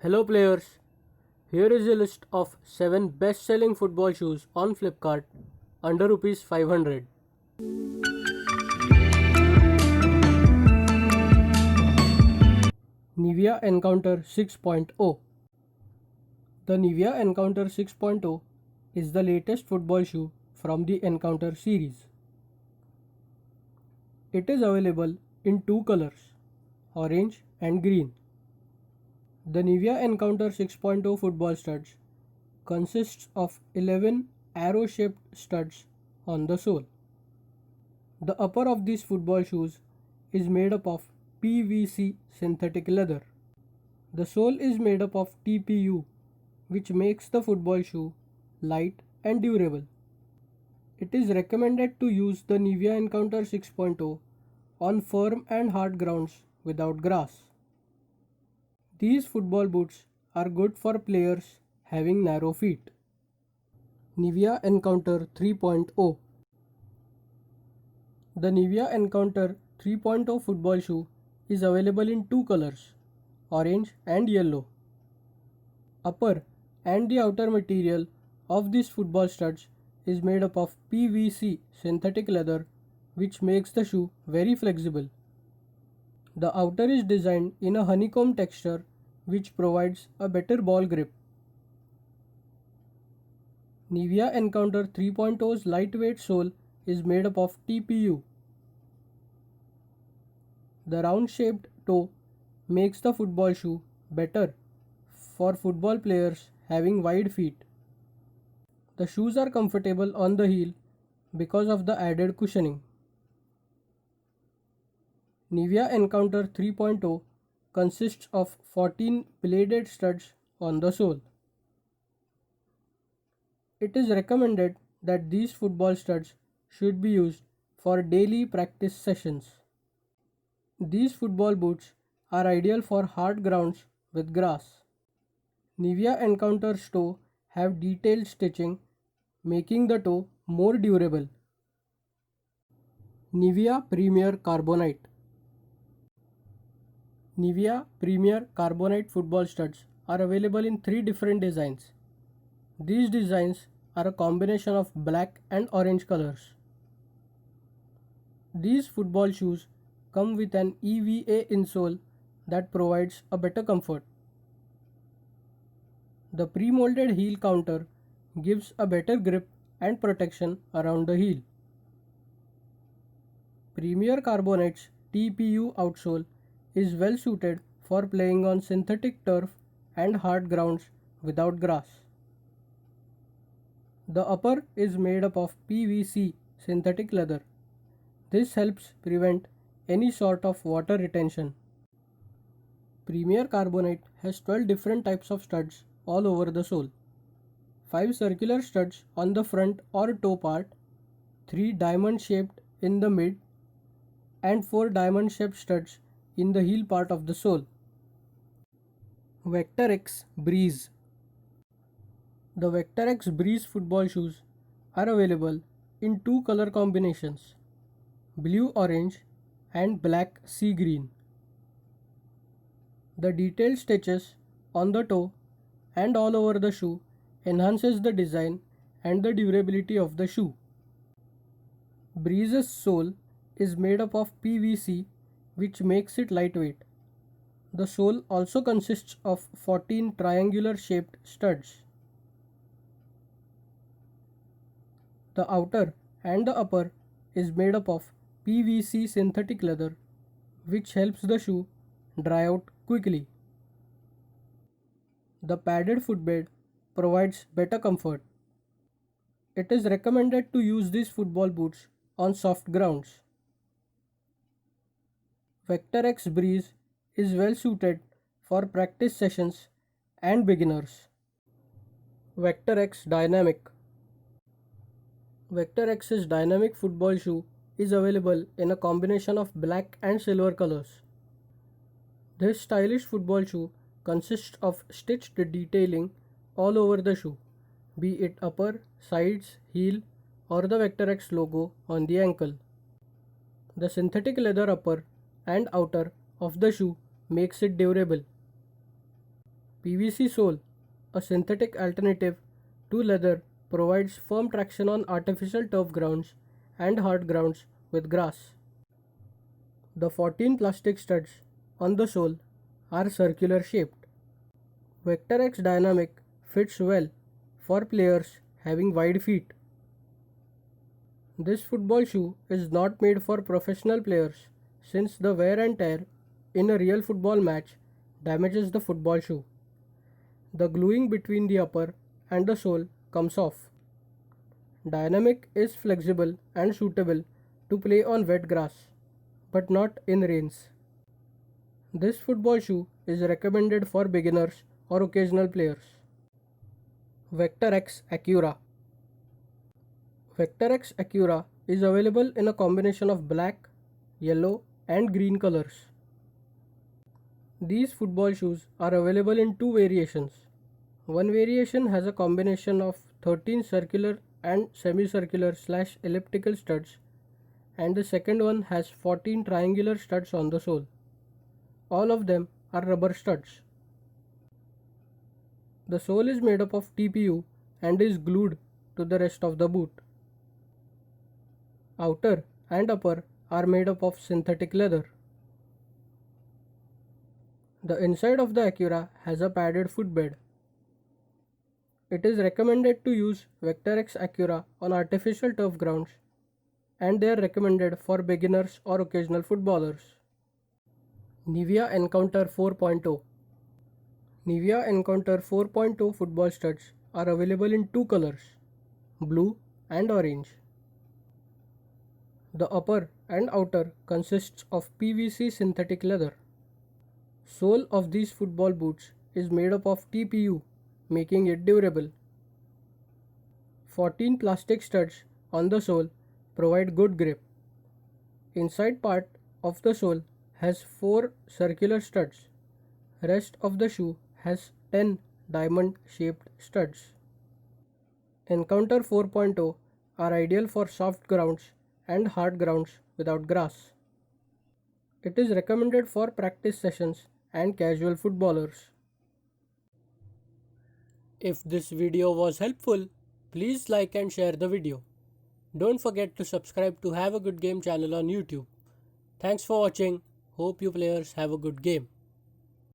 Hello players, here is a list of 7 best selling football shoes on Flipkart under rupees 500. Nivea Encounter 6.0. The Nivea Encounter 6.0 is the latest football shoe from the Encounter series. It is available in two colors, orange and green. The Nivea Encounter 6.0 football studs consists of 11 arrow-shaped studs on the sole. The upper of these football shoes is made up of PVC synthetic leather. The sole is made up of TPU, which makes the football shoe light and durable. It is recommended to use the Nivea Encounter 6.0 on firm and hard grounds without grass. These football boots are good for players having narrow feet. Nivea Encounter 3.0. The Nivea Encounter 3.0 football shoe is available in two colors, orange and yellow. Upper and the outer material of these football studs is made up of PVC synthetic leather, which makes the shoe very flexible. The outer is designed in a honeycomb texture, which provides a better ball grip. Nivea Encounter 3.0's lightweight sole is made up of TPU. The round-shaped toe makes the football shoe better for football players having wide feet. The shoes are comfortable on the heel because of the added cushioning. Nivea Encounter 3.0 consists of 14 bladed studs on the sole. It is recommended that these football studs should be used for daily practice sessions. These football boots are ideal for hard grounds with grass. Nivea Encounter's toe have detailed stitching, making the toe more durable. Nivea Premier Carbonite. Nivea Premier Carbonite football studs are available in 3 different designs. These designs are a combination of black and orange colors. These football shoes come with an EVA insole that provides a better comfort. The pre-molded heel counter gives a better grip and protection around the heel. Premier Carbonite's TPU outsole is well suited for playing on synthetic turf and hard grounds without grass. The upper is made up of PVC synthetic leather. This helps prevent any sort of water retention. Premier Carbonite has 12 different types of studs all over the sole. 5 circular studs on the front or toe part, 3 diamond shaped in the mid, and 4 diamond shaped studs in the heel part of the sole. Vector X Breeze. The Vector X Breeze football shoes are available in 2 color combinations, blue orange and black sea green. The detailed stitches on the toe and all over the shoe enhances the design and the durability of the shoe. Breeze's sole is made up of PVC, which makes it lightweight. The sole also consists of 14 triangular shaped studs. The outer and the upper is made up of PVC synthetic leather, which helps the shoe dry out quickly. The padded footbed provides better comfort. It is recommended to use these football boots on soft grounds. Vector X Breeze is well suited for practice sessions and beginners. Vector X Dynamic. Vector X's dynamic football shoe is available in a combination of black and silver colors. This stylish football shoe consists of stitched detailing all over the shoe, be it upper, sides, heel, or the Vector X logo on the ankle. The synthetic leather upper and outer of the shoe makes it durable. PVC sole, a synthetic alternative to leather, provides firm traction on artificial turf grounds and hard grounds with grass. The 14 plastic studs on the sole are circular shaped. Vector X Dynamic fits well for players having wide feet. This football shoe is not made for professional players since the wear and tear in a real football match damages the football shoe. The gluing between the upper and the sole comes off. Dynamic is flexible and suitable to play on wet grass, but not in rains. This football shoe is recommended for beginners or occasional players. Vector X Acura. Vector X Acura is available in a combination of black, yellow, and green colors. These football shoes are available in two variations. One variation has a combination of 13 circular and semicircular/elliptical studs, and the second one has 14 triangular studs on the sole. All of them are rubber studs. The sole is made up of TPU and is glued to the rest of the boot. Outer and upper are made up of synthetic leather. The inside of the Acura has a padded footbed. It is recommended to use Vector X Acura on artificial turf grounds, and they are recommended for beginners or occasional footballers. Nivea Encounter 4.0. Nivea Encounter 4.0 football studs are available in two colors, blue and orange. The upper and outer consists of PVC synthetic leather. Sole of these football boots is made up of TPU, making it durable. 14 plastic studs on the sole provide good grip. Inside part of the sole has 4 circular studs. Rest of the shoe has 10 diamond-shaped studs. Encounter 4.0 are ideal for soft grounds and hard grounds without grass. It is recommended for practice sessions and casual footballers. If this video was helpful, please like and share the video. Don't forget to subscribe to Have a Good Game channel on YouTube. Thanks for watching. Hope you players have a good game.